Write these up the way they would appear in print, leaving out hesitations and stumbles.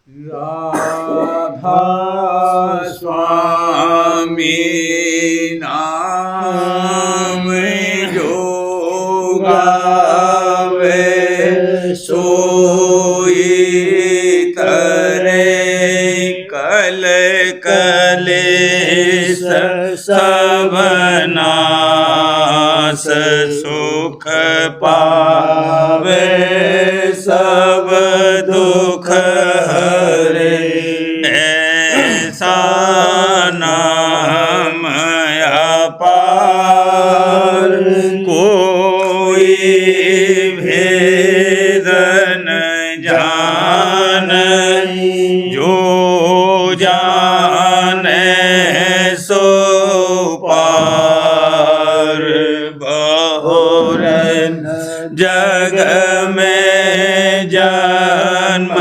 राधा स्वामी नाम जो गावे सोई तरे कल कलेश सब नाश सुख पावे सब दुख हरे ऐसा नाम अपार कोई भेद न जाने जो जाने सो पार बहुर जग में जन्म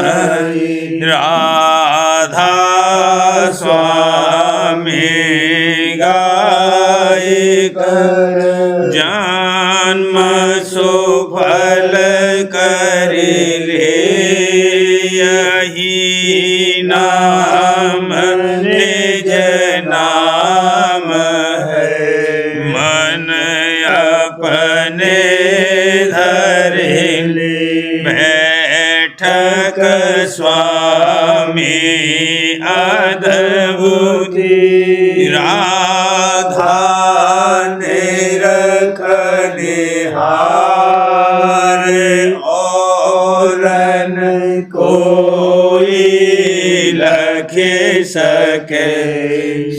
राधा स्वामी गाय कर जन्म सुफल कर ले यही नाम निज नाम है मन अपने धरे ले बैठक स्वामी अद्भुति राधा निरख निहार औरन कोई लखे सके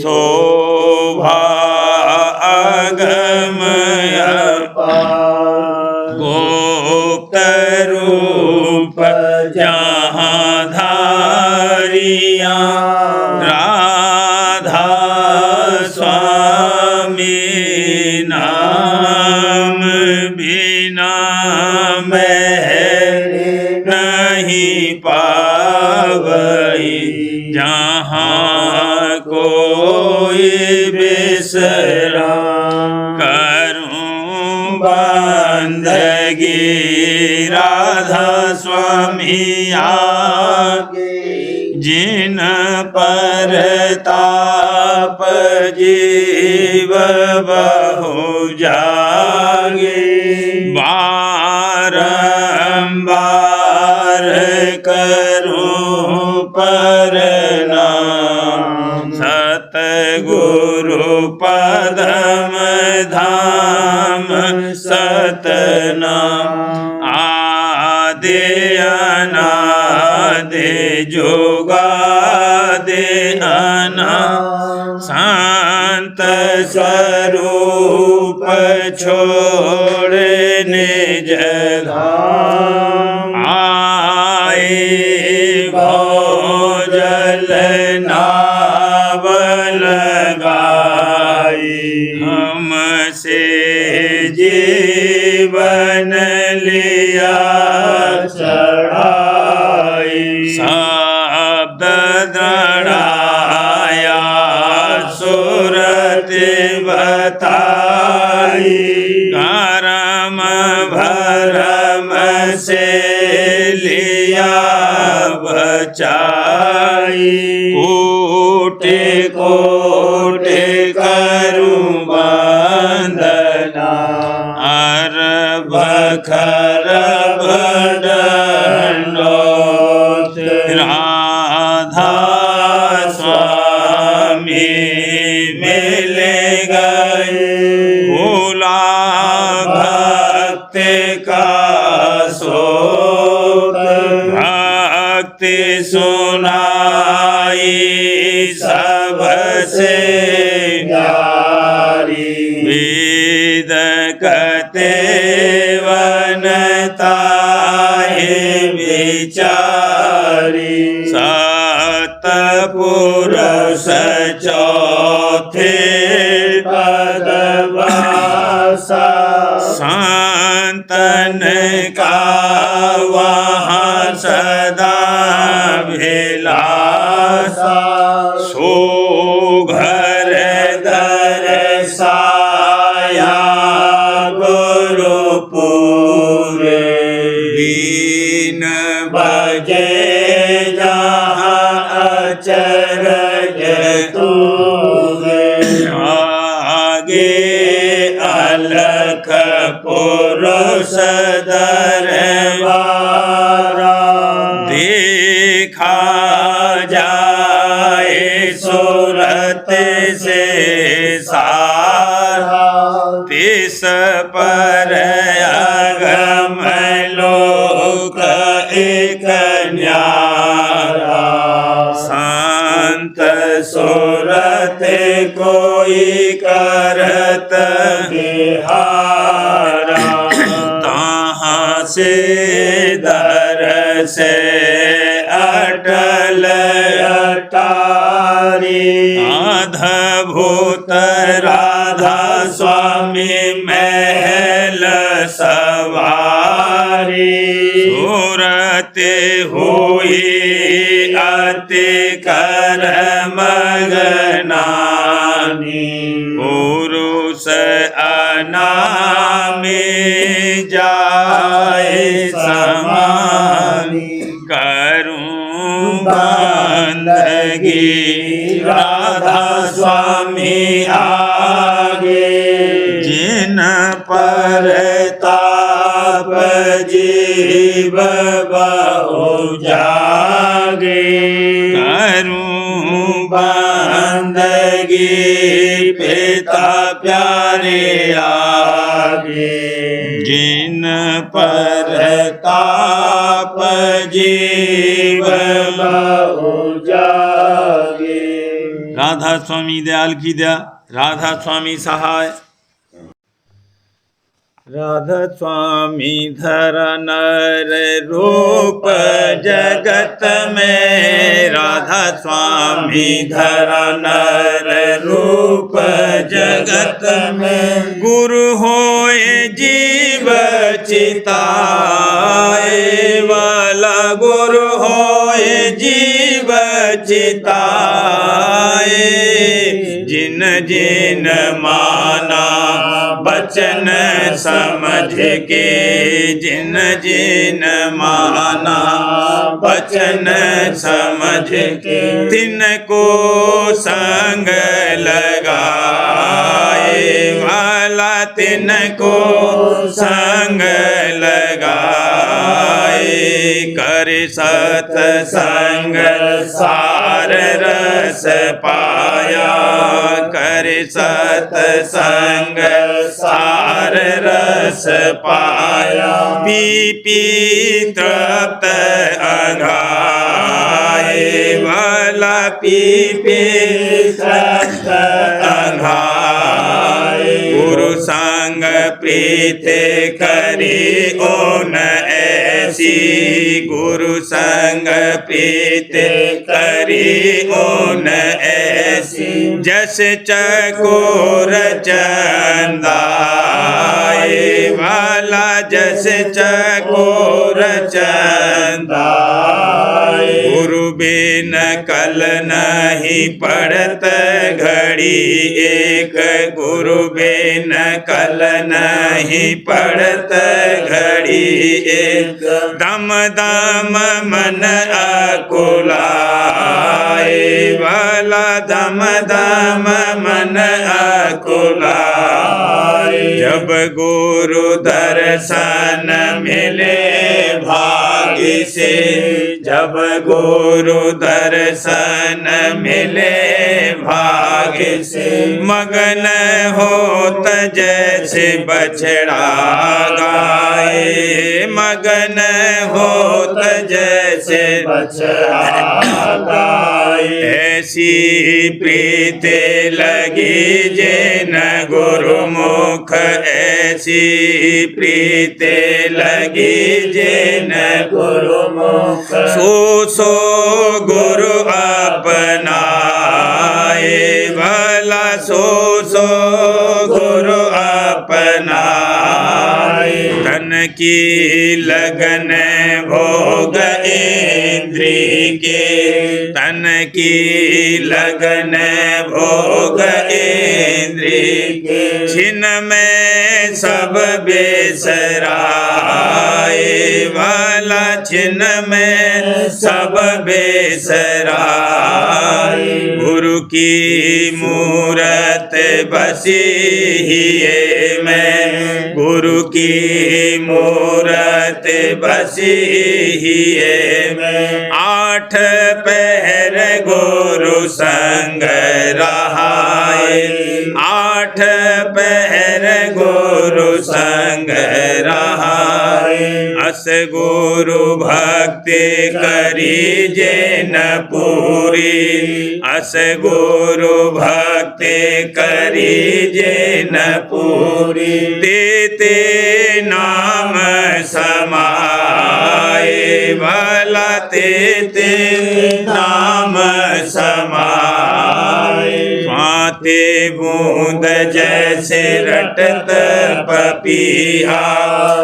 शोभा अगम अपार गुप्त रूप जहाँ धारिया राधा स्वामी नाम बिना मैं नहीं पावई जहाँ कोई बिसरा करूं बंदगी राधा स्वामी आगे जिन पर ताप जीव बहु जागे बारंबार करूं प्रणाम सतगुरु पदम धाम सतनाम आदि अनादि जुगादि अनादि संत स्वरूप छोड़ निज धाम आए भोजल नाव लगाई हमसे जीवन लिया चढ़ाई शब्द दृढ़ाया सुरत बताई करम भरम से लिया बचाई कोटि कोटि करूं वंदना अरब खरब दंडोत राधा स्वामी मिल गए भोला भक्त का शोक भक्ति सुनाई सबसे प्यारी वेद कते वनताए विचारी सतपुरुष चौथे पदवासा संतन का वहाँ सदा विलासा सो घर दरसाया गुरुपुर दीन बजे जहाँ देखा जाए सूरत से सारा, तिस पर अगम लोक एक न्यारा। संत सूरत कोई करत बिहारा, तहाँ से से अटल अटारी। अद्भुत राधा स्वामी महल सवारी, सूरत हुई अति कर मगनानी। पुरुष अनामी जाए समानी, करूं बंदगी राधा स्वामी आगे। जिन पर ताप जीव बहु जागे, करूं बंदगी पिता प्यारे आगे। जिन पर ताप जीव बहु जागे। राधा स्वामी दयाल की दया, राधा स्वामी सहाय। राधा स्वामी धर नर रूप जगत में, राधा स्वामी धर नर रूप जगत में। गुरु होए जीव चिताए वाला, गुरु होए जीव चिताए। जिन जिन माना बचन समझ के, जिन जिन माना बचन समझ के। तिनको संग लगाए वाला, तिनको संग लगाए। कर सत्संग सार रस पाया, कर सत्संग सार रस पाया। पी पी तृप्त अघाए वाला, पी पी तृप्त अघाए। गुरु संग प्रीत करी ओन ऐसी, गुरु संग प्रीत करी ओन ऐसी। जस चकोर चंदाए वाला, जस चकोर चंदाए। गुरु बिन कल नहीं पड़त घड़ी एक, गुरु बिन कल नहीं पड़त घड़ी एक। दम दम मन अकुलाए वाला, दम दम मन अकुलाए। जब गुरु दर्शन मिले भाग्य से, जब गुरु दर्शन मिले भाग्य से। मगन होत जैसे बछड़ा गाए, मगन होत जैसे बछड़ा गाए। ऐसी प्रीत लगी जिन गुरुमुख, ऐसी प्रीत लगी जिन गुरुमुख। सो सो गुरु अपनाए भला, सो सो गुरु अपनाए। तन की लगन भोग इंद्री के, तन की लगन भोग इंद्री के। छिन में सब बेसराए वाला, छिन में सब बेसराए। गुरु की मूरत बसी ही में, गुरु की मूरत बसी हिये में। 8 पहर गुरु संग रहाए, 8 पहर गुरु संग रहाए। अस गुरु भक्ति करी जेन पूरी, अस गुरु भक्ति करी जेन पूरी। तेते नाम समाए, भला तेते नाम समाए। स्वाति बूंद जैसे रटत पपीहा,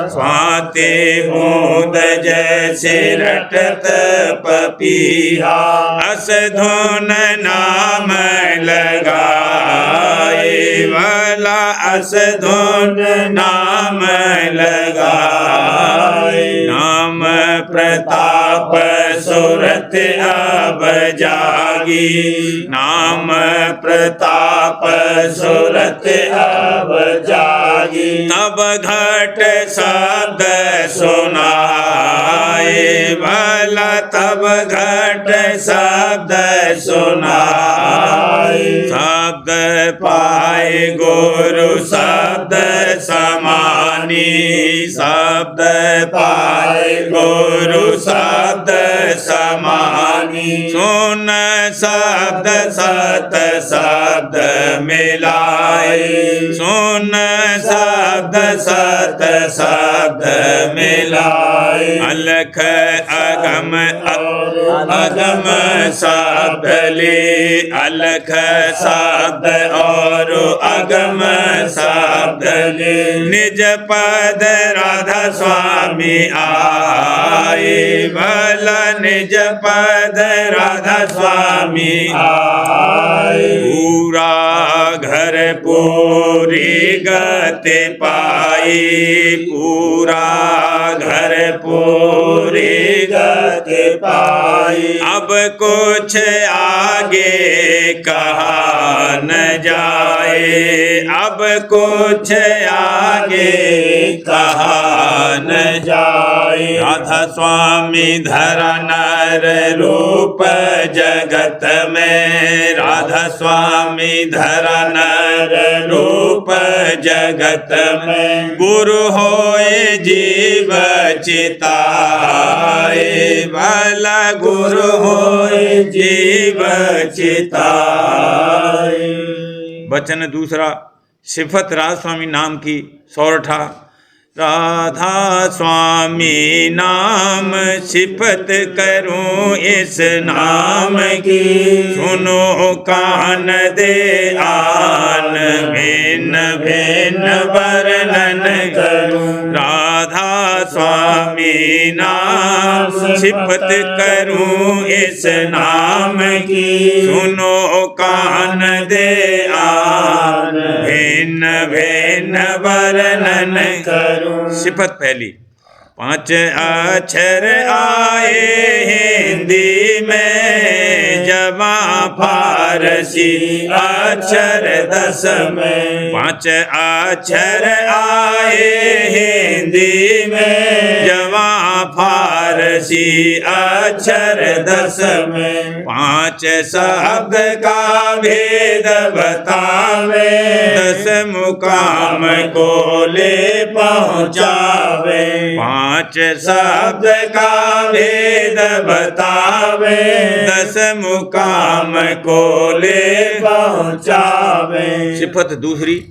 स्वाति बूंद जैसे रटत पपीहा। अस धुन नाम लगाए, भला अस धुन नाम लगाए। नाम प्रताप सुरत अब जागी, नाम प्रताप सुरत अब जागी। तब घट शब्द सुनाए, भला तब घट शब्द सुनाए। शब्द पाए गुरु शब्द समानी, शब्द पाए गुरु शब्द समानी। सुन शब्द सत शब्द मिलाए, सुन शब्द सत शब्द मिलाए। अलख अगम अगम शब्द ले, अलख शब्द और अगम शब्द ले। निज पद राधा स्वामी आए, भला निज पद राधा स्वामी आए। पूरा घर पूरी गति पाई, पूरा घर पूरी गति पाई। अब कुछ आगे कहा न जाए, अब कुछ आगे कहा न जाए। राधा स्वामी धरा नर रूप जगत में, राधा स्वामी धरा नर रूप जगत में। गुरु होए जीव चिताए, भला गुरु होए जीव चिताए। वचन दूसरा, सिफत राधा स्वामी नाम की सौरठा। राधा स्वामी नाम सिफत करूं इस नाम की। सुनो कान दे आन भिन्न भिन्न वर्णन करूं। राधा स्वामी नाम सिफत करूं इस नाम की। सुनो कान दे आन भिन्न भिन्न वर्णन करूं। सिफत पहली, 5 अक्षर आए हिंदी में, जमा फारसी अक्षर 10 में। 5 अक्षर आए हिंदी में, जमा फारसी अक्षर 10 में। 5 शब्द का भेद बतावे, 10 मुकाम को ले पहुँचावे। 5 शब्द का भेद बतावे, 10 मुकाम को ले पहुँचावे। सिफत दूसरी,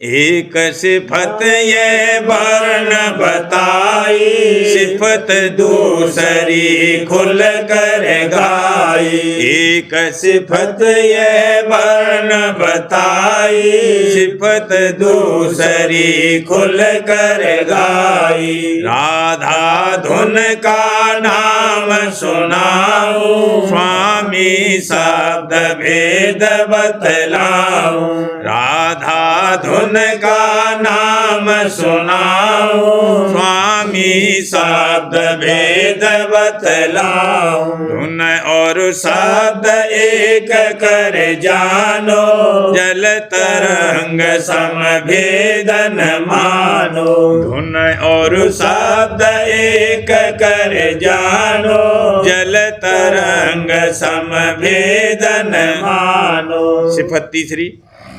एक सिफत ये वर्ण बताई, सिफत दूसरी खुल कर गाई। एक सिफत ये वर्ण बताई, सिफत दूसरी खुल कर गाई। राधा धुन का नाम सुनाऊं, स्वामी शब्द भेद बतलाऊं। राधा धुन का नाम सुनाऊं, स्वामी स्वामी शब्द भेद बतलाऊं, धुन और शब्द एक कर जानो, जल तरंग समभेदन मानो, धुन और शब्द एक कर जानो, जल तरंग समभेदन मानो। सिफत तीसरी,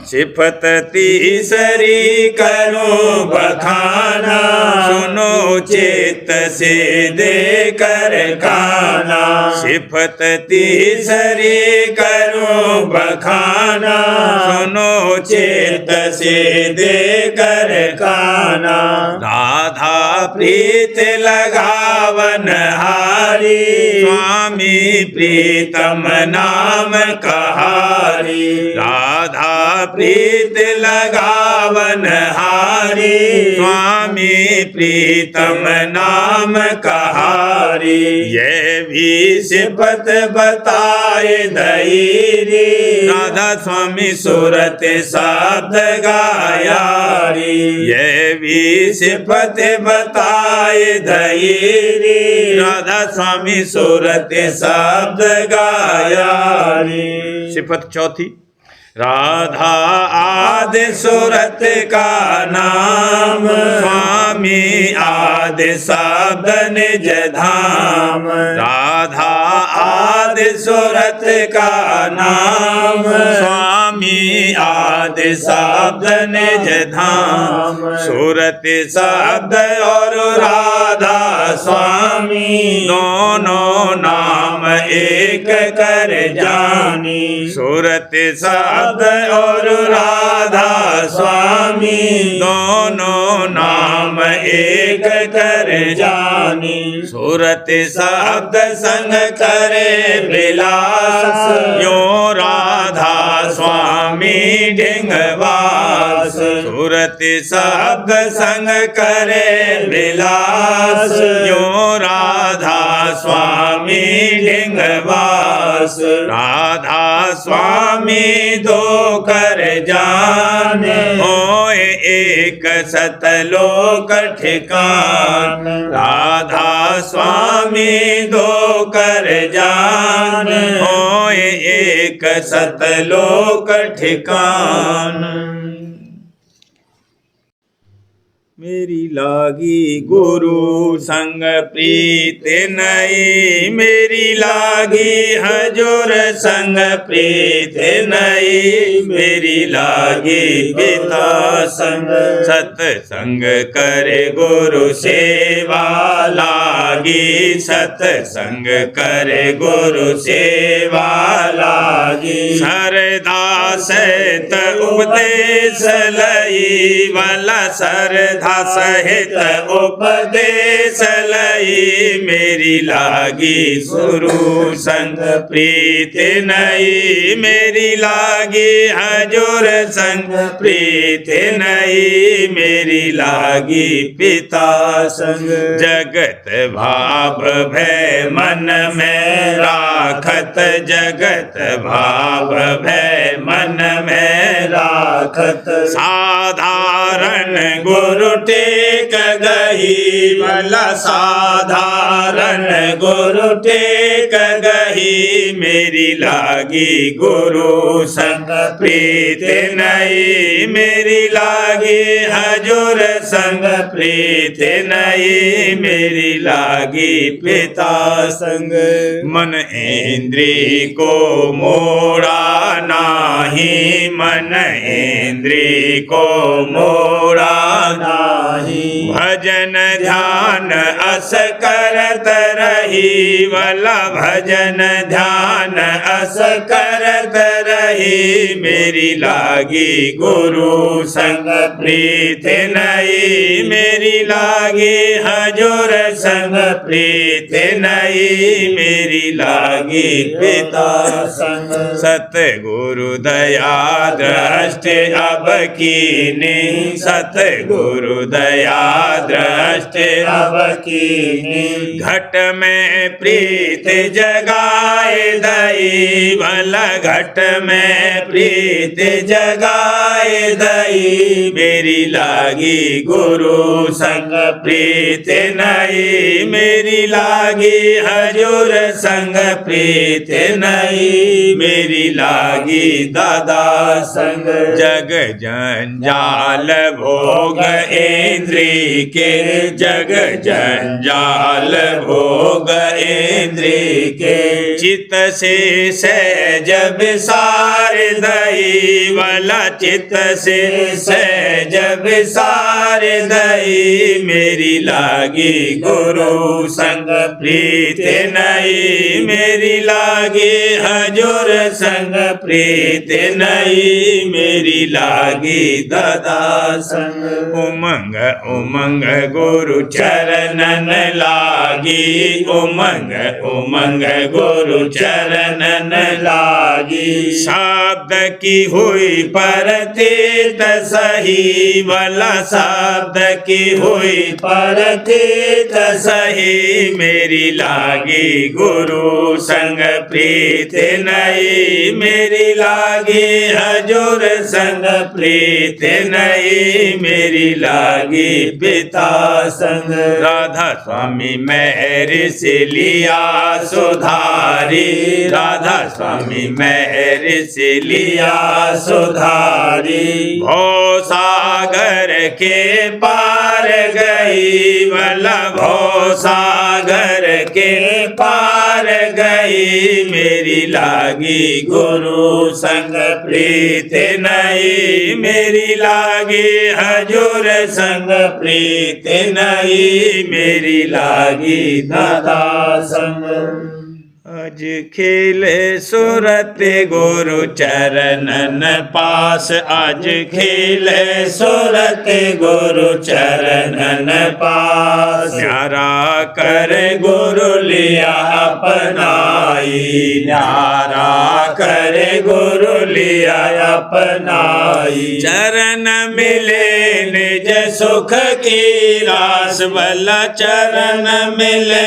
सिफत तीसरी करूं बखाना, सुनो चित्त से देकर खाना, सिफत तीसरी करूं बखाना, सुनो चित्त से देकर खाना, राधा प्रीत लगावन हारी, स्वामी प्रीतम नाम कहारी, राधा प्रीत लगावन हारी, स्वामी प्रीतम नाम कहारी, ये भी सिफत बताए धैरी, राधा स्वामी सूरत शब्द गायारी, ये भी सिफत बताए धैरी, राधा स्वामी सूरत शब्द गायारी। सिफत चौथी, राधा आदि सूरत का नाम, स्वामी आदि शब्द निज धाम, राधा आदि सूरत का नाम, स्वामी आदि शब्द निज धाम, सूरत शब्द और राधा स्वामी, दोनों नाम एक कर जानी, सूरत शब्द और राधा स्वामी, दोनों नाम एक कर जानी, सूरत शब्द संग करे विलास, यो राधा स्वामी ढिंगवास, सूरत शब्द संग करे विलास, यो राधा स्वामी ढिंगवास, राधा स्वामी दो कर जाने, होए एक सतलोक ठिकान, राधा स्वामी दो कर जान, होए एक सतलोक ठिकान। मेरी लागी गुरु संग प्रीत नई, मेरी लागी हजूर संग प्रीत नई, मेरी लागी पिता संग सत्संग करे गुरु सेवा लागी, सत्संग करे गुरु सेवा लागी, सरदा सहित उपदेश लई वाला, सरदा सहित उपदेश लई, मेरी लागी गुरु संग प्रीत नई, मेरी लागी हजूर संग प्रीत नई, मेरी लागी पिता संग, जगत भाव भय मन में राखत, जगत भाव भय मन में राखत, साधारण गुरु टेक गही भला, साधारण गुरु टेक गही, मेरी लागी गुरु संग प्रीत नई, मेरी लागी हजूर संग प्रीत नई, मेरी लागी पिता संग, मन इंद्री को मोड़ा नाही, मन इंद्री को मोड़ा नाही, भजन ध्यान अस करत रही वाला, भजन ध्यान अस करत रही, मेरी लागी गुरु संग प्रीत नई, मेरी लागी हजूर संग प्रीत नई, मेरी लागी पिता संग, सतगुरु दया दृष्टि अब कीनी, सतगुरु दया दृष्टि अब कीनी, घट में प्रीत जगाए दई भला घट में प्रीत जगाए दई मेरी लागी गुरु संग प्रीत नहीं मेरी लागी हजूर संग प्रीत नहीं मेरी लागी दादा संग जग जंजाल भोग इंद्री के जग जंजाल भोग इंद्री के चित से सहज विसार दई वाला चित से सहज विसार दई मेरी लागी गुरु संग प्रीत नहीं मेरी लागी हजूर संग प्रीत नहीं मेरी लागी दादा संग उमंग उमंग गुरु चरणन लागी उमंग उमंग गुरु चरणन लागी शब्द की हुई परतीत सही वाला शब्द की हुई परतीत सही मेरी लागी गुरु संग प्रीत नहीं मेरी लागी हजूर संग प्रीत नहीं मेरी लागी पिता संग राधा स्वामी मेहर से लिया सुधारी राधा स्वामी मेहर से लिया सुधारी भव सागर के पार गई वाला भव सागर के पार गई मेरी लागी गुरु संग प्रीत नहीं मेरी लागी हजूर संग प्रीत नहीं मेरी लागी दादा संग आज खेले सूरत गुरु चरणन पास आज खेले सूरत गुरु चरणन पास न्यारा कर गुरु लिया अपनाई न्यारा कर गुरु लिया अपनाई चरण मिले निज सुख की रास भला चरण मिले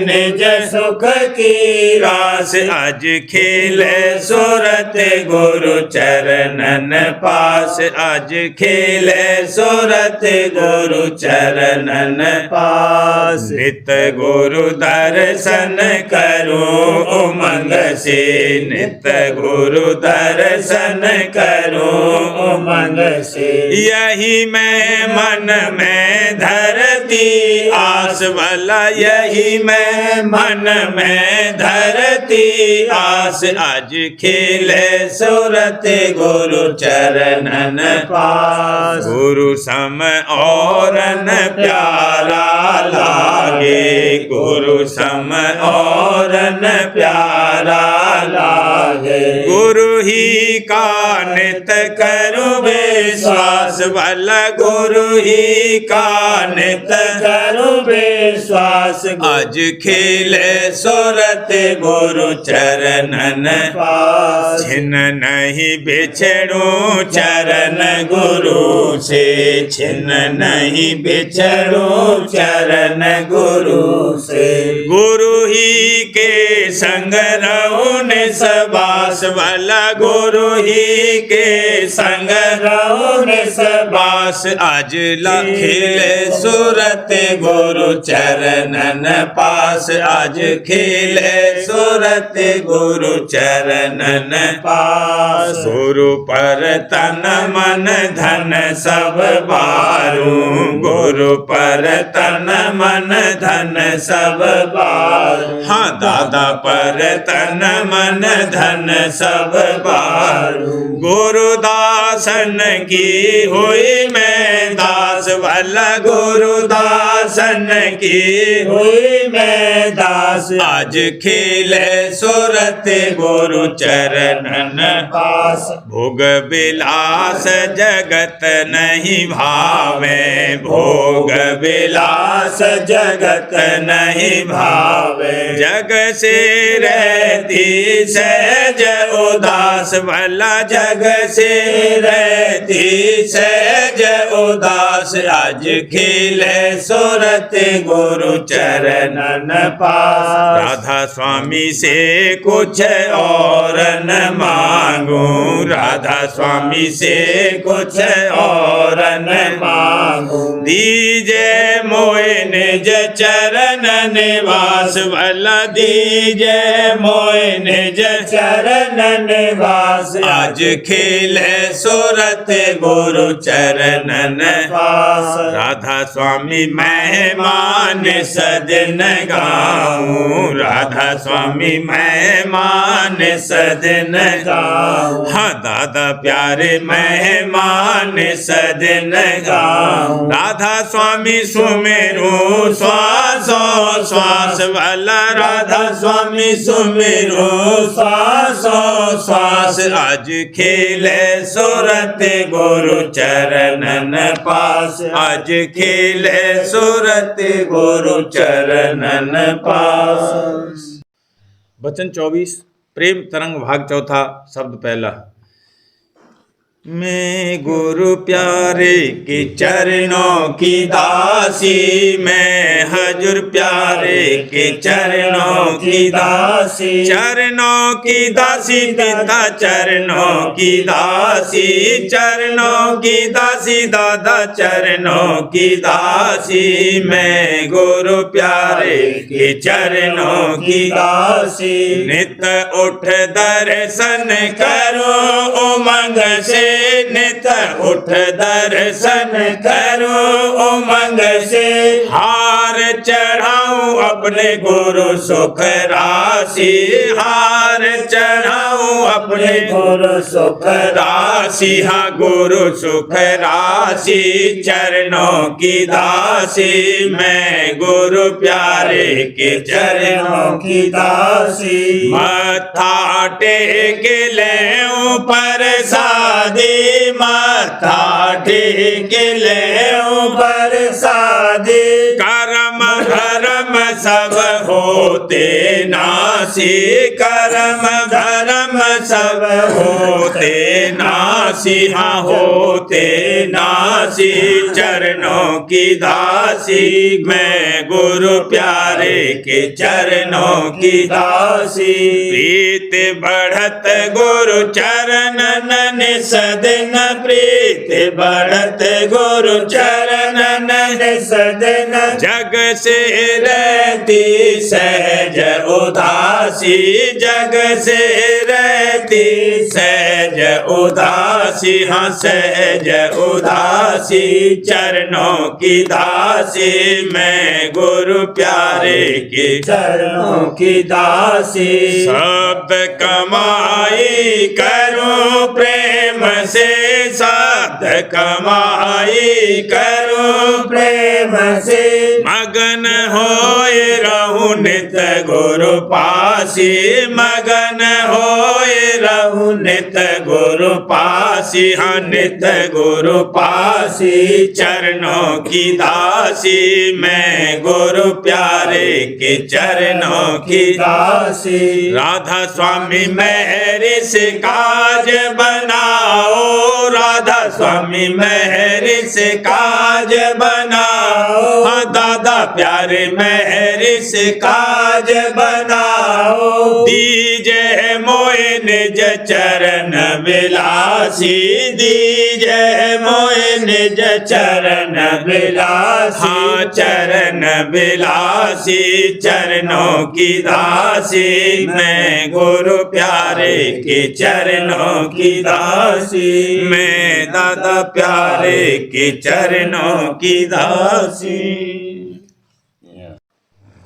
निज सुख की रास आज खेले सूरत गुरु चरणन पास आज खेले सूरत गुरु चरणन पास नित गुरु दर्शन करूं उमंग से नित गुरु दर्शन करूं उमंग से यही मैं मन में धरती आस भला यही मैं मन में धरती आस आज खेले सूरत गुरु चरणन पास गुरु सम और न प्यारा लागे गुरु सम और न प्यारा लागे गुरु ही का नित करूं विश्वास भला गुरु ही का नित करूं विश्वास आज खेले सूरत गुरु चरणन पास छिन नहीं बिछड़ूं चरण गुरु से छिन नहीं बिछड़ूं चरण गुरु से गुरु ही के संग रहूं निसबास भला गुरु ही के संग रहूं निसबास आज खेले सूरत गुरु चरणन पास आज खेले सूरत गुरु चरणन पास गुरु पर तन मन धन सब बारूं गुरु पर तन मन धन सब बारूं हाँ दादा पर तन मन धन सब बारूं गुरु दासन की हुई मैं दास भला गुरु दासन की हुई मैं दास आज खेले सूरत गुरु चरणन पास भोग विलास जगत नहीं भावे भोग विलास जगत नहीं भावे जग से रहती सहज उदास भला जग से रहती सहज उदास पास आज खिले सूरत गुरु चरणन पास। राधा स्वामी से कुछ और न मांगू, राधा स्वामी से कुछ और न मांगू। दीजे मोए निज चरण निवास भला, दीजे मोए निज चरण निवास। आज खिले सूरत गुरु चरणन पास। राधा स्वामी मेहमान सदन गाऊं, राधा स्वामी मेहमान सदन गाऊं। हाँ दादा प्यारे मेहमान सदन गाऊं। राधा स्वामी सुमेरू श्वासो श्वास भला, राधा स्वामी सुमेरू श्वासो श्वास। आज खिले सूरत गुरु चरणन पास, आज खिले सूरत गुरु चरणन पास। वचन 24 प्रेम तरंग भाग चौथा शब्द पहला। मैं गुरु प्यारे के चरणों की दासी, मैं हजूर प्यारे के चरणों की दासी। चरणों की दासी पिता चरणों की दासी, चरणों की दासी दादा चरणों की दासी। मैं गुरु प्यारे के चरणों की दासी। नित उठ दर्शन करो उमंग से, नित उठ दर्शन करो उमंग से। हार चढ़ाऊं अपने गुरु सुख राशि, हार चढ़ाऊं अपने गुरु सुख राशि। हाँ गुरु सुख राशि चरणों की दासी, मैं गुरु प्यारे के चरणों की दासी। मत्था टेक ले ऊपर सादी, माथा टेक ले ऊपर सादी। कर्म धर्म सब होते नासी, कर्म धर्म सब होते नासी। हाँ होते नासी चरणों की दासी, मैं गुरु प्यारे के चरणों की दासी। प्रीत बढ़त गुरु चरणन निसदन, प्रीत बढ़त गुरु चरणन निसदन। जग से रहती सहज उदासी, जग से रहती सहज उदासी। हाँ सहज उदासी चरणों की दासी, मैं गुरु प्यारे के चरणों की दासी। शब्द कमाई करूं प्रेम से, शब्द कमाई करूं प्रेम से। मगन होए रहूं नित गुरु पासी, मगन होए रहूं नित गुरु पासी। हाँ नित गुरु पासी चरणों की दासी, मैं गुरु प्यारे के चरणों की दासी। राधा स्वामी मेरे से काज बनाओ, राधा स्वामी मेरे से काज बनाओ। हाँ दादा प्यारे मेरे से काज बनाओ। दीजे मोए निज चरण बिलासी, दीजे मोए निज चरण बिलासी। हाँ चरण बिलासी चरणों की दासी, मैं गुरु प्यारे के चरणों की दासी। मैं दादा प्यारे के चरणों की दासी।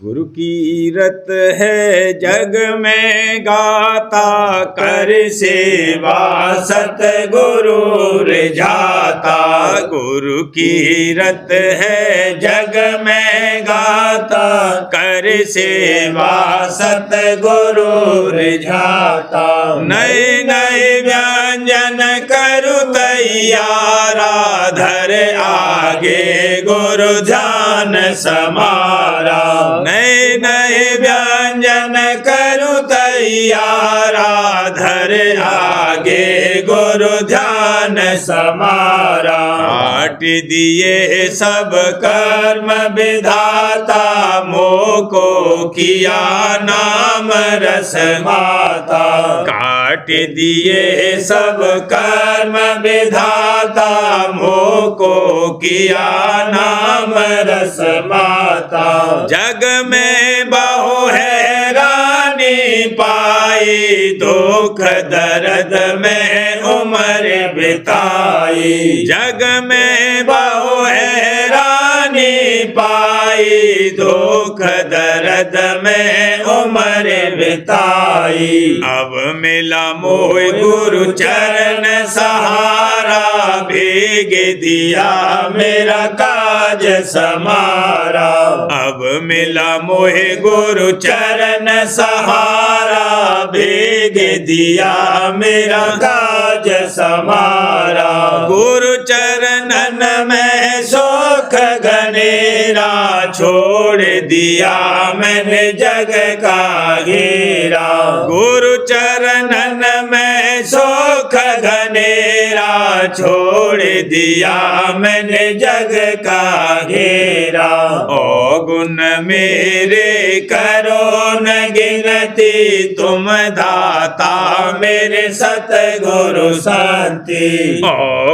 गुरु कीरत है जग में गाता, कर सेवा सतगुरु रिझाता। गुरु कीरत है जग में गाता, कर सेवा सतगुरु रिझाता। नए नए व्यंजन करू तैयारा, धर आगे गुरु ध्यान समारा। नए नए व्यंजन करूं तैयारा, धर आ लागे गुरु ध्यान समारा। काट दिए सब कर्म विधाता, मोको किया नाम रस माता। काट दिए सब कर्म विधाता, मोको किया नाम रस माता। जग में बहु हैरानी पाई, दुख दर्द में उम्र बिताई। जग में बहु हैरानी पाई, दुख दर्द में उम्र बिताई। अब मिला मोह गुरु चरण सहारा, भीग दिया मेरा काज समारा। अब मिला मोह गुरु चरण सहारा, भीग दिया मेरा काज समारा। गुरु चरणन में सुख घनेरा, छोड़ दिया मैंने जग का घेरा। गुरु चरणन में सुख घनेरा, छोड़ दिया मैंने जग का घेरा। ओ गुण मेरे करो न गिनती, तुम दाता मेरे सतगुरु शांति। ओ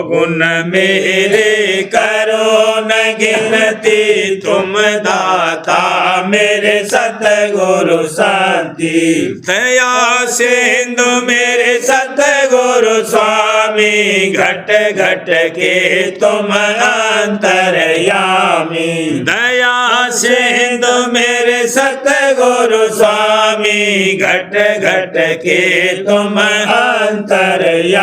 गुण मेरे करो न गिनती, तुम दाता मेरे सतगुरु शांति। दया सिंधु मेरे सतगुरु स्वामी, घट घट के तुम अंतर्यामी। दया सिंधु मेरे सतगुरु स्वामी, घट घट के तुम अंतर्यामी।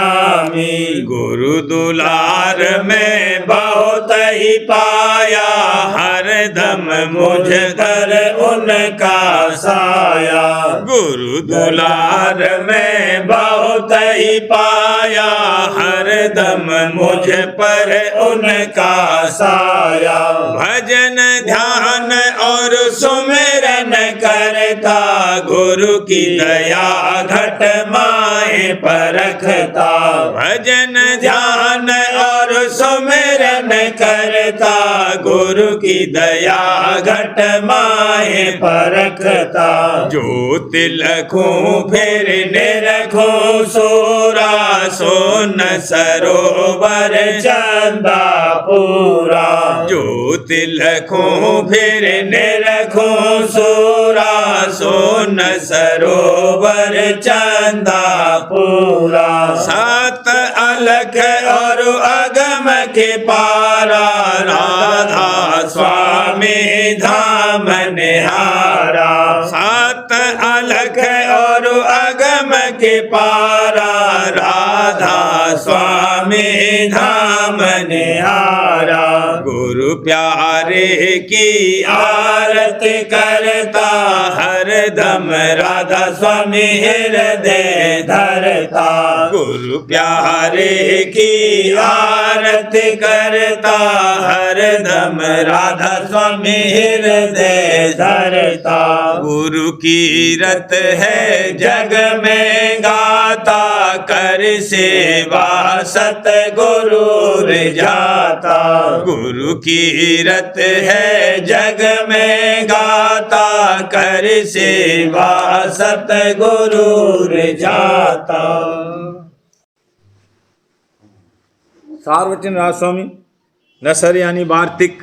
गुरु दुलार में बहुत ही पाया, हर दम मुझ कर उनका साया। गुरु दुलार में बहुत ही पाया, हर दम मुझ पर उनका साया। भजन ध्यान और सुमिरन करता, गुरु की दया घट माए पर रखता। भजन ध्यान और सुमिरन करता, गुरु की दया घट माए पर रखता। जो तिलखों फिर निरखों सोरा, सोन सरोवर चंदा पूरा। जो तिलखों फिर निरखों सोरा, सोन सरोवर चंदा पूरा। सात अलख और अगम के पारा, राधा स्वामी धाम निहारा। सात अलख और अगम के पारा, राधा स्वामी धाम निहारा। गुरु प्यारे की आरती करता, हर दम राधा स्वामी हृदय धरता। गुरु प्यारे की आरती करता, हर दम राधा स्वामी हृदय धरता। गुरु कीरत है जग में गाता, कर सेवा सतगुरु रिझाता। गुरु कीरत है जग में गाता, कर सेवा सतगुरु रिझाता। सार्वजन राजस्वामी नसर यानी वार्तिक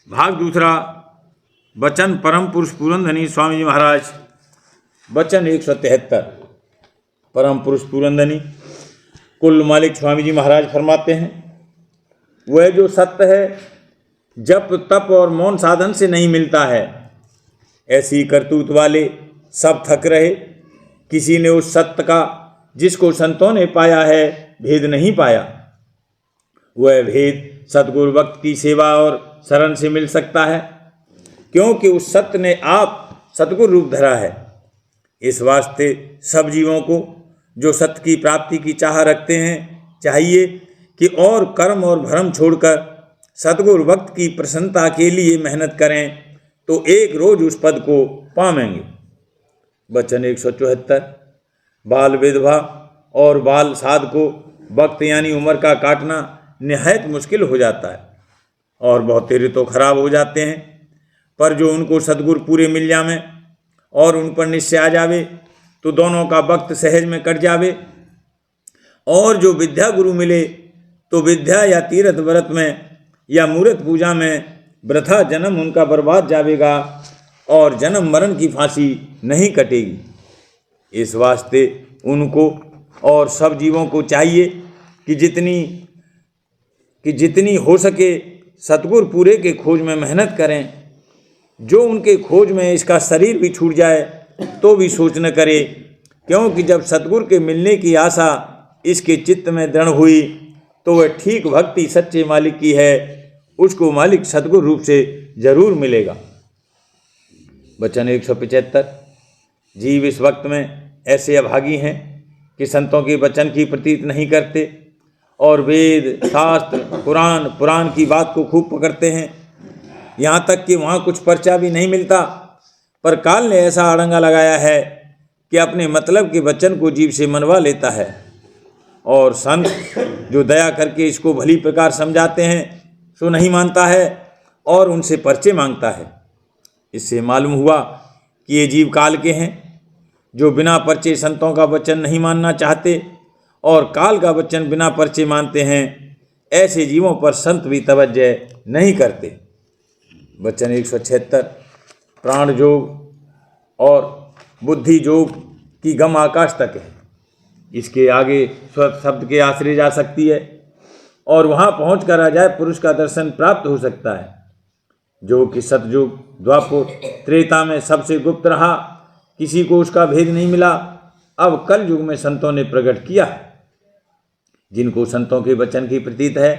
भाग दूसरा। वचन परम पुरुष पूरनधनी स्वामी जी महाराज। वचन 173। परम पुरुष पूरनधनी कुल मालिक स्वामी जी महाराज फरमाते हैं, वह जो सत्य है जप तप और मौन साधन से नहीं मिलता है। ऐसी करतूत वाले सब थक रहे, किसी ने उस सत्य का जिसको संतों ने पाया है भेद नहीं पाया। वह भेद सतगुरु भक्त की सेवा और शरण से मिल सकता है, क्योंकि उस सत्य ने आप सतगुरु रूप धरा है। इस वास्ते सब जीवों को जो सत्य की प्राप्ति की चाह रखते हैं चाहिए कि और कर्म और भ्रम छोड़कर सतगुरु भक्त की प्रसन्नता के लिए मेहनत करें, तो एक रोज उस पद को पावेंगे। वचन 174। बाल विधवा और बाल साध को वक्त यानी उम्र का काटना निहायत मुश्किल हो जाता है और बहुत तेरे तो खराब हो जाते हैं। पर जो उनको सद्गुरु पूरे मिल जावे और उन पर निश्चय आ जावे तो दोनों का वक्त सहज में कट जावे। और जो विद्या गुरु मिले तो विद्या या तीर्थ व्रत में या मूर्त पूजा में वृथा जन्म उनका बर्बाद जावेगा और जन्म मरण की फांसी नहीं कटेगी। इस वास्ते उनको और सब जीवों को चाहिए कि जितनी हो सके सतगुरु पूरे के खोज में मेहनत करें। जो उनके खोज में इसका शरीर भी छूट जाए तो भी सोच न करे, क्योंकि जब सतगुरु के मिलने की आशा इसके चित्त में दृढ़ हुई तो वह ठीक भक्ति सच्चे मालिक की है, उसको मालिक सतगुरु रूप से जरूर मिलेगा। वचन 175। जीव इस वक्त में ऐसे अभागी हैं कि संतों के वचन की प्रतीत नहीं करते और वेद शास्त्र पुराण की बात को खूब पकड़ते हैं, यहाँ तक कि वहाँ कुछ पर्चा भी नहीं मिलता। पर काल ने ऐसा अड़ंगा लगाया है कि अपने मतलब के वचन को जीव से मनवा लेता है और संत जो दया करके इसको भली प्रकार समझाते हैं सो नहीं मानता है और उनसे पर्चे मांगता है। इससे मालूम हुआ कि ये जीव काल के हैं जो बिना पर्चे संतों का वचन नहीं मानना चाहते और काल का वचन बिना पर्चे मानते हैं। ऐसे जीवों पर संत भी तवज्जो नहीं करते। वचन 176। प्राण योग और बुद्धि योग की गम आकाश तक है, इसके आगे शब्द के आश्रय जा सकती है और वहाँ पहुँच कर अजाय पुरुष का दर्शन प्राप्त हो सकता है, जो कि सतयुग द्वापर त्रेता में सबसे गुप्त रहा, किसी को उसका भेद नहीं मिला। अब कल युग में संतों ने प्रकट किया है। जिनको संतों के वचन की प्रतीत है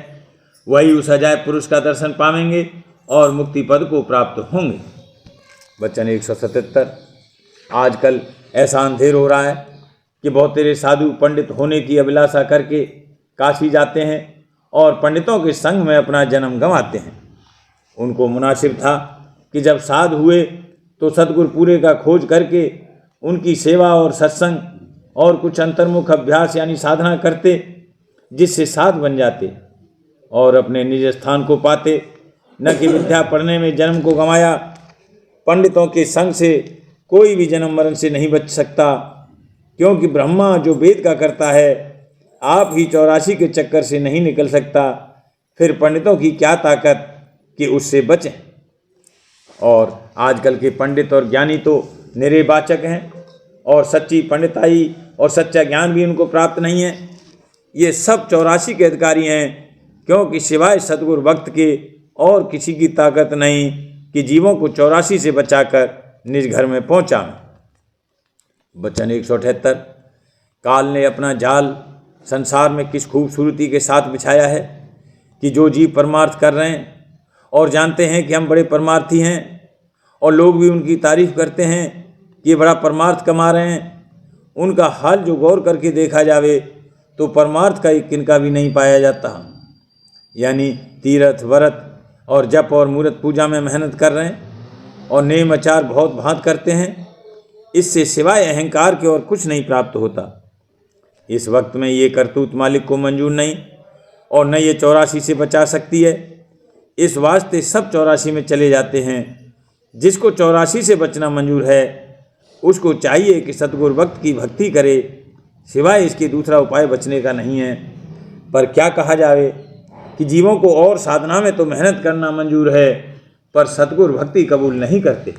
वही उस अजाय पुरुष का दर्शन पावेंगे और मुक्ति पद को प्राप्त होंगे। वचन 177। आजकल ऐसा अंधेर हो रहा है कि बहुत तेरे साधु पंडित होने की अभिलाषा करके काशी जाते हैं और पंडितों के संग में अपना जन्म गंवाते हैं। उनको मुनासिब था कि जब साधु हुए तो सतगुरु पूरे का खोज करके उनकी सेवा और सत्संग और कुछ अंतर्मुख अभ्यास यानी साधना करते, जिससे साध बन जाते और अपने निज स्थान को पाते। न कि विद्या पढ़ने में जन्म को गंवाया। पंडितों के संग से कोई भी जन्म मरण से नहीं बच सकता, क्योंकि ब्रह्मा जो वेद का करता है आप ही 84 के चक्कर से नहीं निकल सकता। फिर पंडितों की क्या ताकत कि उससे बचें। और आजकल के पंडित और ज्ञानी तो निरेवाचक हैं और सच्ची पंडिताई और सच्चा ज्ञान भी उनको प्राप्त नहीं है। ये सब 84 के अधिकारी हैं, क्योंकि सिवाय सतगुरु भक्त के और किसी की ताकत नहीं कि जीवों को 84 से बचाकर निज घर में पहुँचाएं। वचन 178। काल ने अपना जाल संसार में किस खूबसूरती के साथ बिछाया है कि जो जीव परमार्थ कर रहे हैं और जानते हैं कि हम बड़े परमार्थी हैं और लोग भी उनकी तारीफ करते हैं कि ये बड़ा परमार्थ कमा रहे हैं, उनका हाल जो गौर करके देखा जावे तो परमार्थ का एक किनका भी नहीं पाया जाता। यानी तीर्थ व्रत और जप और मूर्त पूजा में मेहनत कर रहे हैं और नेम आचार बहुत भांत करते हैं, इससे सिवाय अहंकार के और कुछ नहीं प्राप्त होता। इस वक्त में ये करतूत मालिक को मंजूर नहीं और न ये 84 से बचा सकती है। इस वास्ते सब 84 में चले जाते हैं। जिसको 84 से बचना मंजूर है उसको चाहिए कि सतगुरु भक्त की भक्ति करे, सिवाय इसके दूसरा उपाय बचने का नहीं है। पर क्या कहा जावे कि जीवों को और साधना में तो मेहनत करना मंजूर है, पर सतगुरु भक्ति कबूल नहीं करते।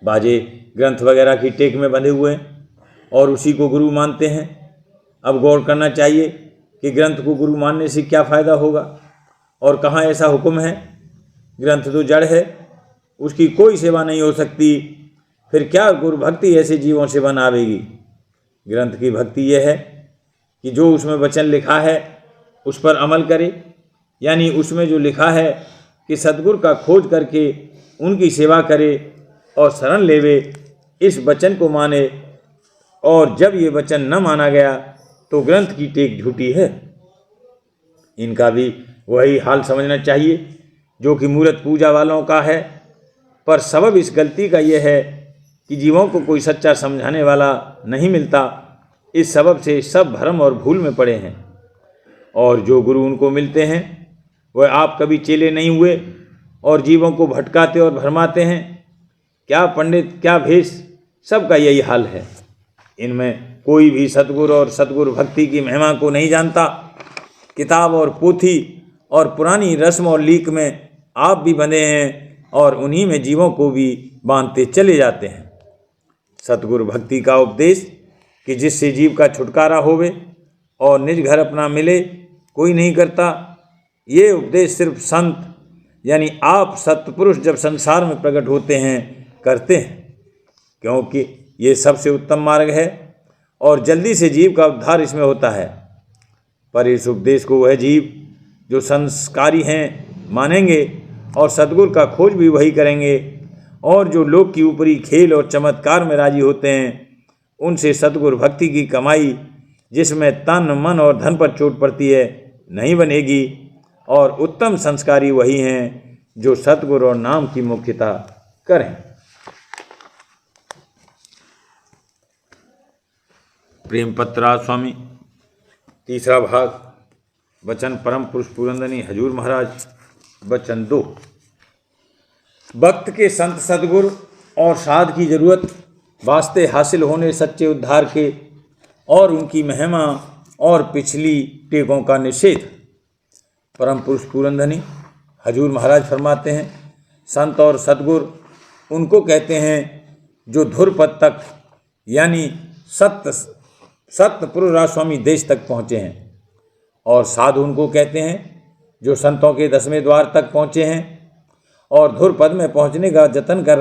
बाजे ग्रंथ वगैरह की टेक में बंधे हुए हैं और उसी को गुरु मानते हैं। अब गौर करना चाहिए कि ग्रंथ को गुरु मानने से क्या फ़ायदा होगा और कहाँ ऐसा हुक्म है। ग्रंथ तो जड़ है, उसकी कोई सेवा नहीं हो सकती, फिर क्या गुरु भक्ति ऐसे जीवों से बनावेगी। ग्रंथ की भक्ति यह है कि जो उसमें वचन लिखा है उस पर अमल करे, यानी उसमें जो लिखा है कि सतगुरु का खोज करके उनकी सेवा करे और शरण लेवे, इस वचन को माने। और जब ये वचन न माना गया तो ग्रंथ की टेक झूठी है। इनका भी वही हाल समझना चाहिए जो कि मूर्त पूजा वालों का है। पर सबब इस गलती का यह है कि जीवों को कोई सच्चा समझाने वाला नहीं मिलता इस सबब से सब भ्रम और भूल में पड़े हैं। और जो गुरु उनको मिलते हैं वह आप कभी चेले नहीं हुए और जीवों को भटकाते और भरमाते हैं। क्या पंडित, क्या भेष, सबका यही हाल है। इनमें कोई भी सतगुरु और सतगुरु भक्ति की महिमा को नहीं जानता। किताब और पोथी और पुरानी रस्म और लीक में आप भी बंधे हैं और उन्हीं में जीवों को भी बांधते चले जाते हैं। सतगुरु भक्ति का उपदेश कि जिससे जीव का छुटकारा होवे और निज घर अपना मिले, कोई नहीं करता। ये उपदेश सिर्फ संत यानी आप सत्पुरुष जब संसार में प्रकट होते हैं करते हैं, क्योंकि ये सबसे उत्तम मार्ग है और जल्दी से जीव का उद्धार इसमें होता है। पर इस उपदेश को वह जीव जो संस्कारी हैं मानेंगे और सद्गुरु का खोज भी वही करेंगे, और जो लोक की ऊपरी खेल और चमत्कार में राजी होते हैं उनसे सद्गुरु भक्ति की कमाई, जिसमें तन मन और धन पर चोट पड़ती है, नहीं बनेगी। और उत्तम संस्कारी वही हैं जो सद्गुरु और नाम की मुख्यता करें। प्रेम पत्रा स्वामी, तीसरा भाग, वचन परम पुरुष पुरंदनी हजूर महाराज। वचन 2। भक्त के संत सद्गुरु और साध की जरूरत वास्ते हासिल होने सच्चे उद्धार के और उनकी महिमा और पिछली टेकों का निषेध। परम पुरुष पुरंदनी हजूर महाराज फरमाते हैं, संत और सद्गुरु उनको कहते हैं जो धुरपद तक यानी सत्पुरुष स्वामी देश तक पहुँचे हैं, और साधु उनको कहते हैं जो संतों के 10वें द्वार तक पहुँचे हैं और धुरपद में पहुँचने का यत्न कर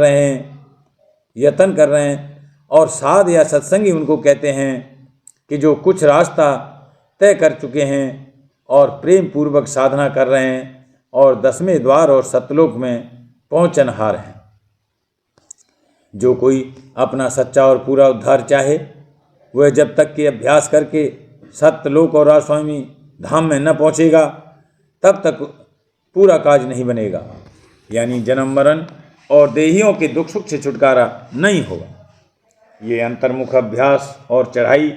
रहे हैं। और साध या सत्संगी उनको कहते हैं कि जो कुछ रास्ता तय कर चुके हैं और प्रेम पूर्वक साधना कर रहे हैं और 10वें द्वार और सतलोक में पहुँचनहार हैं। जो कोई अपना सच्चा और पूरा उद्धार चाहे वह जब तक कि अभ्यास करके सत्यलोक और राजस्वामी धाम में न पहुँचेगा तब तक पूरा काज नहीं बनेगा, यानी जन्म मरण और देहियों के दुख सुख से छुटकारा नहीं होगा। ये अंतर्मुख अभ्यास और चढ़ाई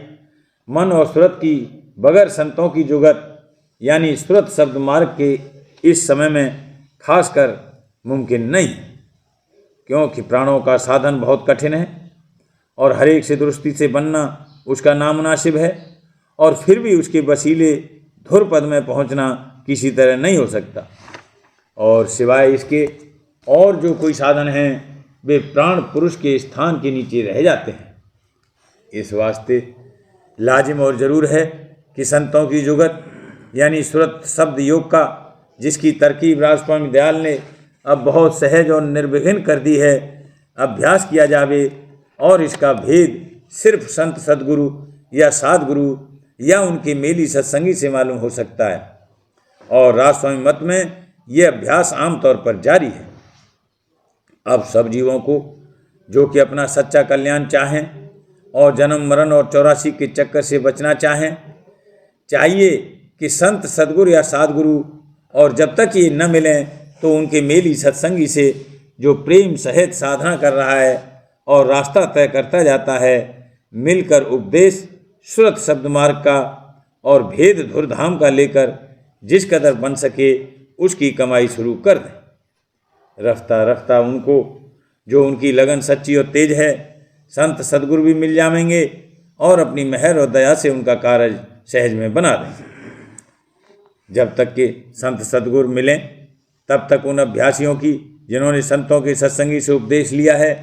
मन और सुरत की बगैर संतों की जुगत यानी सुरत शब्द मार्ग के इस समय में खासकर मुमकिन नहीं, क्योंकि प्राणों का साधन बहुत कठिन है और हर एक से दुरुस्ती से बनना उसका नामुनासिब है, और फिर भी उसके वसीले धुरपद में पहुंचना किसी तरह नहीं हो सकता। और सिवाय इसके और जो कोई साधन हैं वे प्राण पुरुष के स्थान के नीचे रह जाते हैं। इस वास्ते लाजिम और जरूर है कि संतों की जुगत यानी सुरत शब्द योग का, जिसकी तरकीब राजस्वामी दयाल ने अब बहुत सहज और निर्विघ्न कर दी है, अभ्यास किया जावे और इसका भेद सिर्फ संत सद्गुरु या साधगुरु या उनके मेली सत्संगी से मालूम हो सकता है। और राजस्वामी मत में यह अभ्यास आमतौर पर जारी है। अब सब जीवों को जो कि अपना सच्चा कल्याण चाहें और जन्म मरण और 84 के चक्कर से बचना चाहें, चाहिए कि संत सद्गुरु या साधगुरु और जब तक ये न मिलें तो उनके मेली सत्संगी से जो प्रेम सहित साधना कर रहा है और रास्ता तय करता जाता है, मिलकर उपदेश सुरत शब्द मार्ग का और भेद धुरधाम का लेकर जिस कदर बन सके उसकी कमाई शुरू कर दें। रफ्ता रफ्ता उनको जो उनकी लगन सच्ची और तेज है संत सद्गुरु भी मिल जाएंगे और अपनी मेहर और दया से उनका कार्य सहज में बना दें। जब तक कि संत सद्गुरु मिलें तब तक उन अभ्यासियों की जिन्होंने संतों के सत्संगी से उपदेश लिया है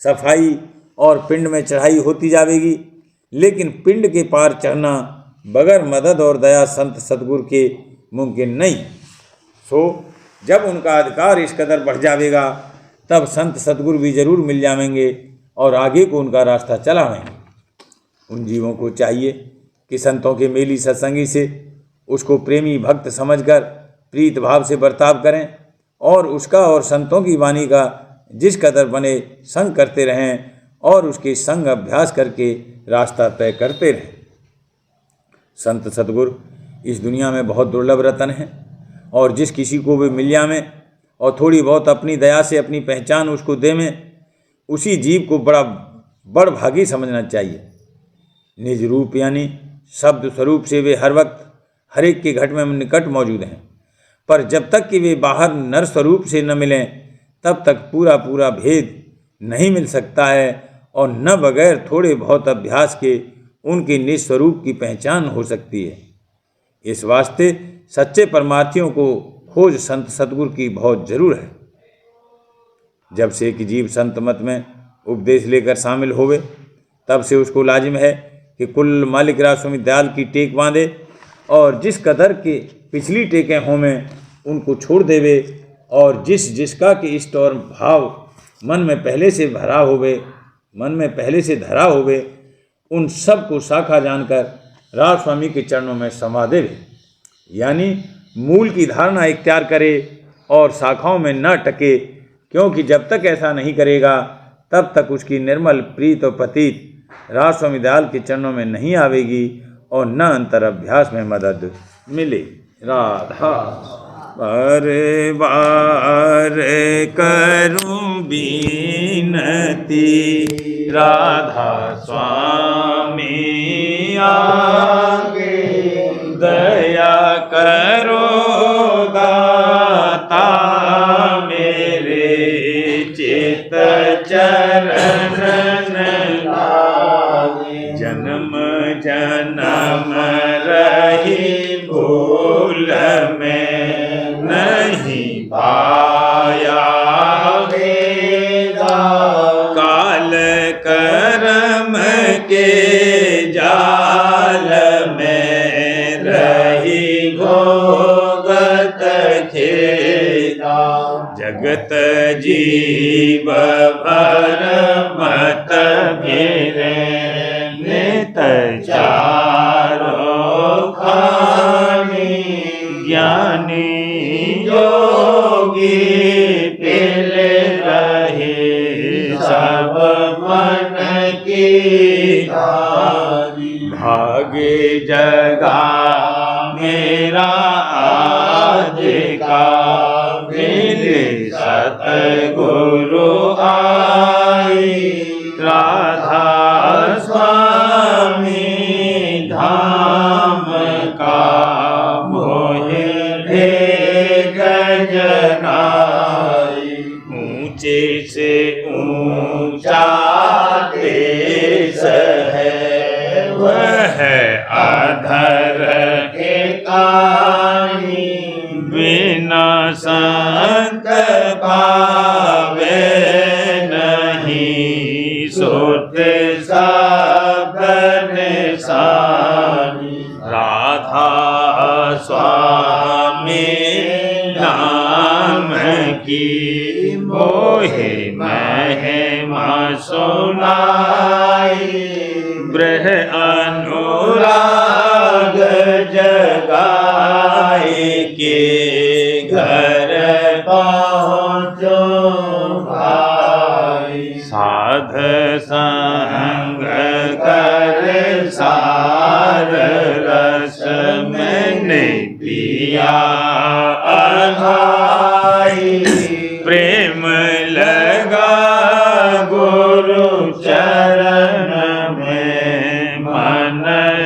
सफाई और पिंड में चढ़ाई होती जाएगी, लेकिन पिंड के पार चढ़ना बगैर मदद और दया संत सद्गुरु के मुमकिन नहीं। सो जब उनका अधिकार इस कदर बढ़ जाएगा तब संत सद्गुरु भी जरूर मिल जाएंगे और आगे को उनका रास्ता चलावेंगे। उन जीवों को चाहिए कि संतों के मेली सत्संगी से उसको प्रेमी भक्त समझकर प्रीत भाव से बर्ताव करें और उसका और संतों की वाणी का जिस कदर बने संग करते रहें और उसके संग अभ्यास करके रास्ता तय करते रहें। संत सद्गुरु इस दुनिया में बहुत दुर्लभ रतन है और जिस किसी को भी मिल जाए और थोड़ी बहुत अपनी दया से अपनी पहचान उसको दे में, उसी जीव को बड़ भागी समझना चाहिए। निज रूप यानी शब्द स्वरूप से वे हर वक्त हर एक के घट में निकट मौजूद हैं, पर जब तक कि वे बाहर नर स्वरूप से न मिलें तब तक पूरा पूरा भेद नहीं मिल सकता है और न बगैर थोड़े बहुत अभ्यास के उनके निज स्वरूप की पहचान हो सकती है। इस वास्ते सच्चे परमार्थियों को खोज संत सतगुरु की बहुत जरूर है। जब से कि जीव संत मत में उपदेश लेकर शामिल होवे तब से उसको लाजिम है कि कुल मालिक राज स्वामी दयाल की टेक बांधे और जिस कदर के पिछली टेकें होवें उनको छोड़ देवे और जिसका कि इष्ट और भाव मन में पहले से धरा होवे उन सब को शाखा जानकर राज स्वामी के चरणों में समा देवे, यानी मूल की धारणा इख्तियार करे और शाखाओं में न टके, क्योंकि जब तक ऐसा नहीं करेगा तब तक उसकी निर्मल प्रीत और पतित राज स्वामी दयाल के चरणों में नहीं आवेगी और न अंतर अभ्यास में मदद मिले। राधा बारे बारे करूं बीनती राधा स्वामी आगे दया करो दाता मेरे चित चरण लागे जन्म जन्म रही भूल में नहीं पाया वेदा काल कर्म के जाल में रही भोगत खेदा जगत जीव भर मत घेरे नित चारों खानी ज्ञानी योगी पिले रहे सब मन की भागे जगा मेरा आज का मेरे सतगुरु आई राधा स्वामी धाम का मोहे गजनाई ऊंचे से ऊंचा देश है वह अधर के कानी बिना संत पावे नहीं सोते सब निशानी राधा स्वामी नाम की मोहे महिमा सुनाई ब्रह अनुराग जगाए के घर पहुँचो भाई साध संग कर सार रस मैंने पिया अघाई प्रेम लगा गुरु चरण में मन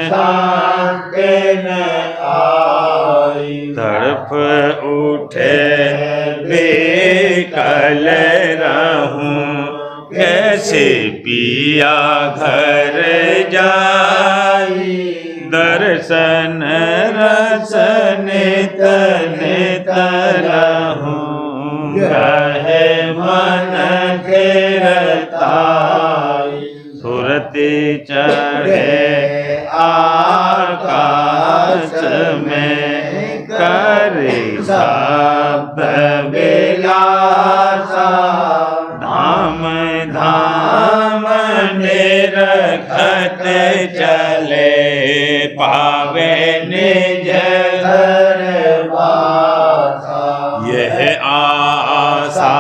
शांति न आई तड़प उठे बेकल रहूं कैसे पिया घर जाई दर्शन रसन नित रहूं रहे मन घेरताई सुरति चढ़े आकाश में करे शब्द विलासा धाम धाम निरखत चले पावे निज घर वासा यह आशा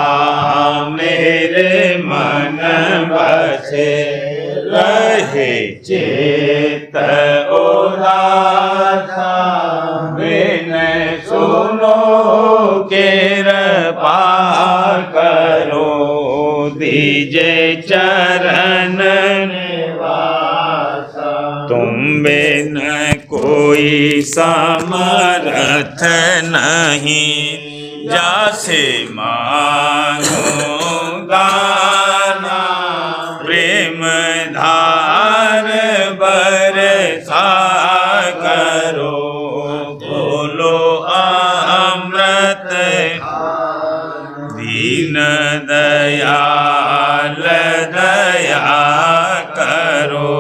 मेरे मन बसे रहे चेत उदासा बिन सुनो कृपा करो दीजे चरण निवासा तुम बिन कोई समर्थ नहीं, जासे मांगो गाना, प्रेम धार बरसा करो, बोलो अमृत दीन दयाल दया करो,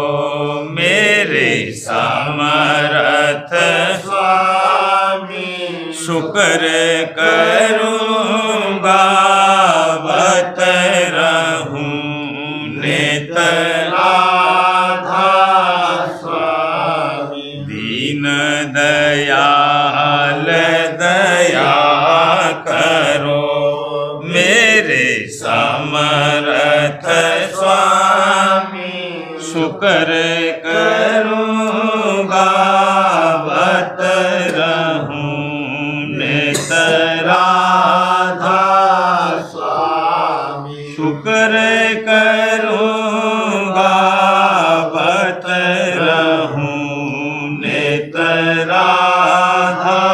मेरे समर्थ स्वामी शुक्र करूँगा, बत रहूं नित राधा स्वामी, दीन दयाल दया करो, मेरे समर्थ स्वामी शुक्र करूँगा, बत रहूं नित राधा स्वामी, शुक्र करूँगा, बत रहूं नित राधा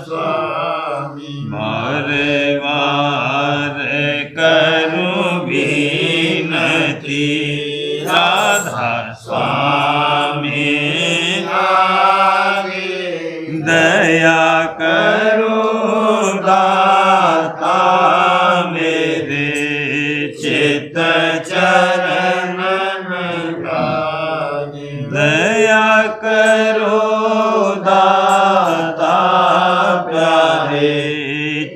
स्वामी, मारे वार करूं विनती, राधा स्वामी दया करो, दाता मेरे चित चरण लागे, दया करो दाता प्यारे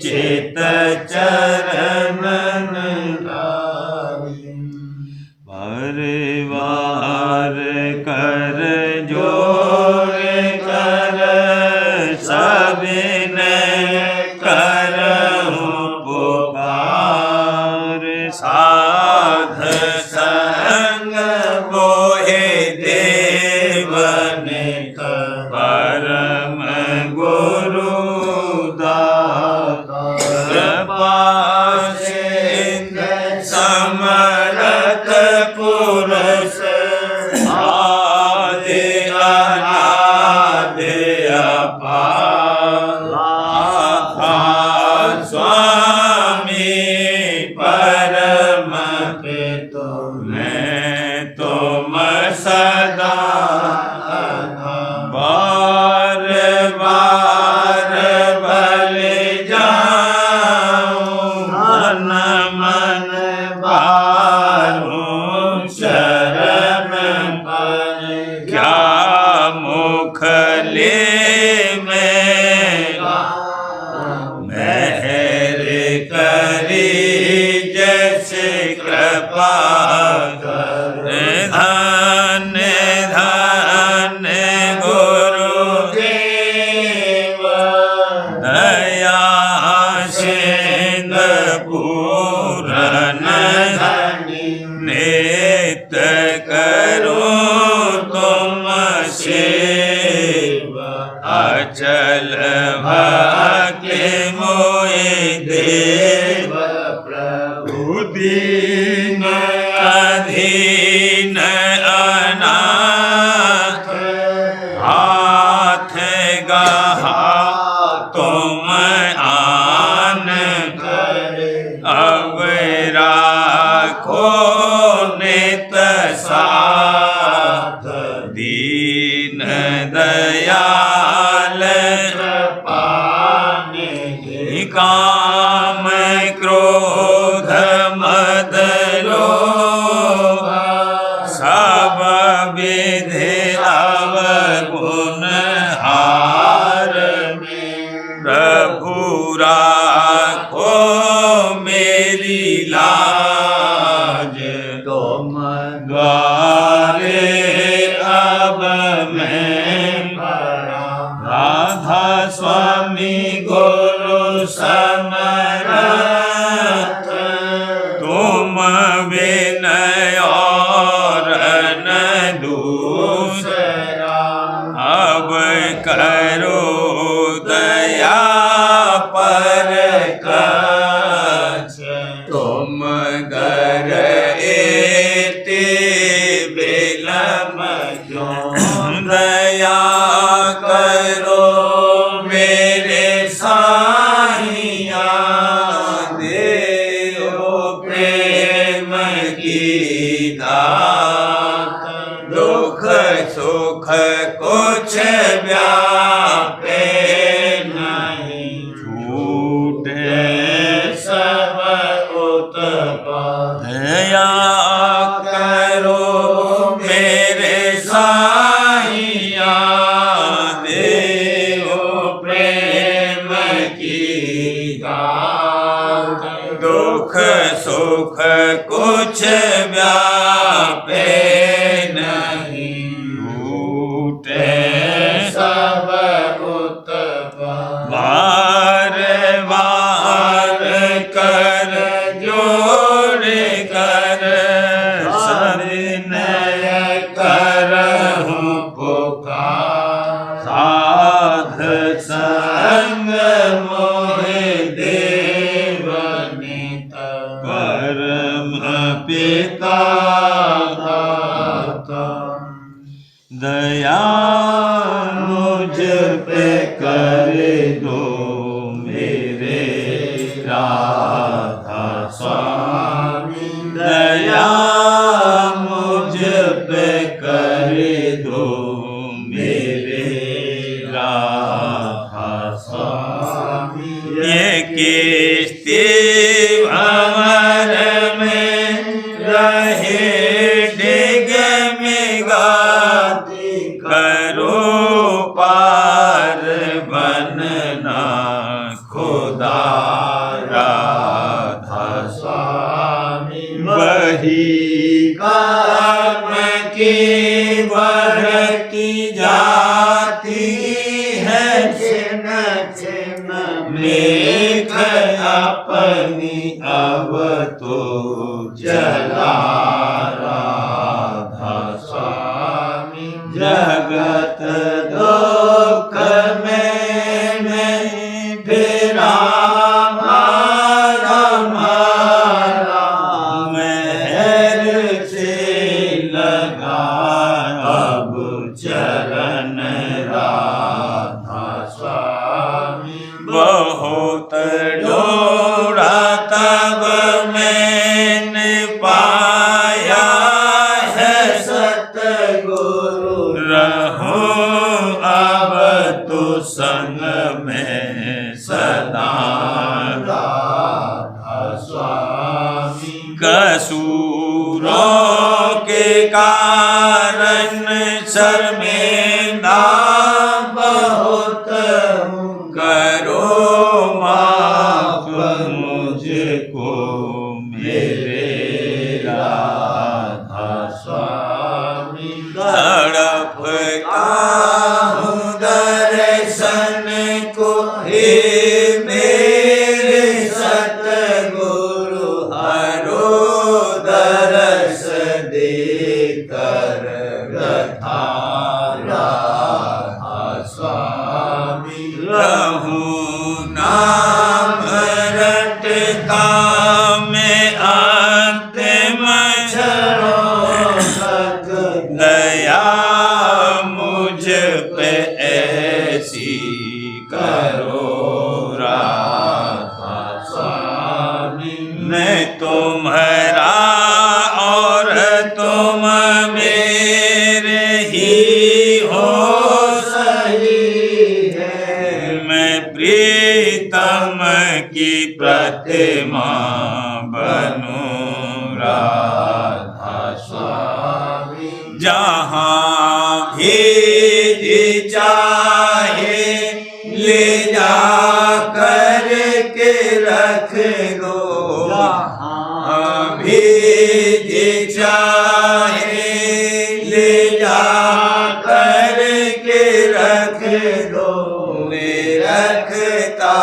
चित चरण लागे, परिवार कर जोड़ कर सबिने करहूं पुकार, साध संग मोहे देवन परम गुरु दाता, कृपा सिंधु समर्थ पुरुष आदि अनादि अपार, स्वामी परम पितो मैं तुम सदा बार बार बलि जाऊं, मन मन बारूं शरण पर, क्या मुख ले मेरा मेहर करी, जैसे कृपा कर, धन्य धन्य गुरुदेव, दया सिंधु पूरन नित करो तुम सेवा, अचल भाग्य मोहि देव प्रभु, दीन अधीन अनाथ, हाथ गहा तुम आन कर, अब राखो नित साथ, दीन दयाल पाने, काम क्रोध मद लोभ सब विधि अवगुण हार में, प्रभु राखो मेरी लाज, तुम द्वारे अब मैं पड़ा, राधा स्वामी गुरु समर्थ, तुम बिन और न दूसरा, अब करो दया पर कछ, तुम गर एते बिलम क्यों दया करो मेरे साईया, देओ प्रेम की दात, दुख सुख कुछ व्यापे नहीं, छूटे सब उत्पाद, दया करो मेरे साईया, देओ प्रेम की दात, दुख सुख कुछ व्यापे नहीं, छूटे सब उत्पाद, बार बार कर जोड़ कर सविनय करहूं पुकार, साध संग मोहि देव नित, परम पिता दाता, दया मुझ पे कर दो मेरे राधा स्वामी, दया मुझ पे कर दो मेरे राधा स्वामी, ये किस्ती भंवर में रहे डिग में गाती, करो पार बनना खुदा राधा स्वामी, वही कर्म की बढ़ती जाती है, छिन छिन मेघ अपनी अब तो चला राधा स्वामी, जगत दुख में फिरा मारा मारा, महर से लगा अब चरण राधा स्वामी, बहुत डोरा तब मैंने पाया है सतगुरु, रहूं अब तो संग में सदा राधा स्वामी, कसूरों के कारण शर्मिंदा बहुत हूँ, करो माफ मुझको मेरे राधा स्वामी, तड़पता हूँ दर्शन को हे मेरे सतगुरु, हरो दरस देकर रथा राधा स्वामी, रहूं नाम रटता मैं अंतिम क्षणों तक, दया मुझ पे ऐसी करो राधा स्वामी, मैं तुम्हारा और तुम मेरे ही हो सही है, मैं प्रीतम की प्रतिमा बनूं राधा स्वामी, जहाँ भी चाहे ले जा कर के रख दो, जहाँ भी चाहे ले जा कर के रख दो, मैं रखता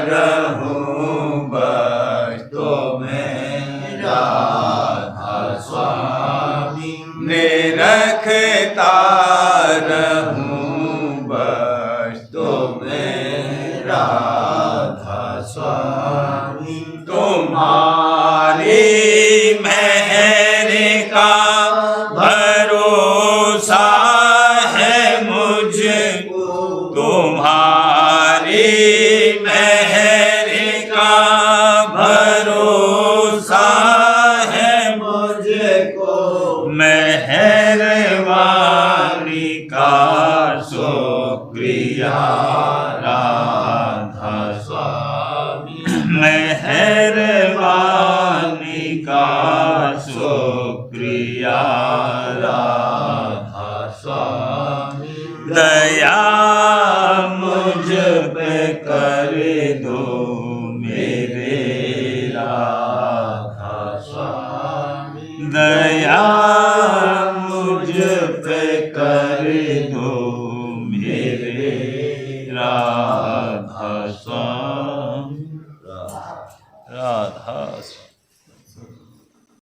रहूं बस तो मैं राधा स्वामी, मैं रखता रहूं बस तो मैं राधा स्वामी, तुम्हारी मेहर का भरोसा का शुक्रिया राधा स्वामी, मेहरबानी का शुक्रिया राधा स्वामी, दया मुझ पे कर दो मेरे राधा स्वामी, दया मुझ पे कर दो मेरे राधा स्वामी।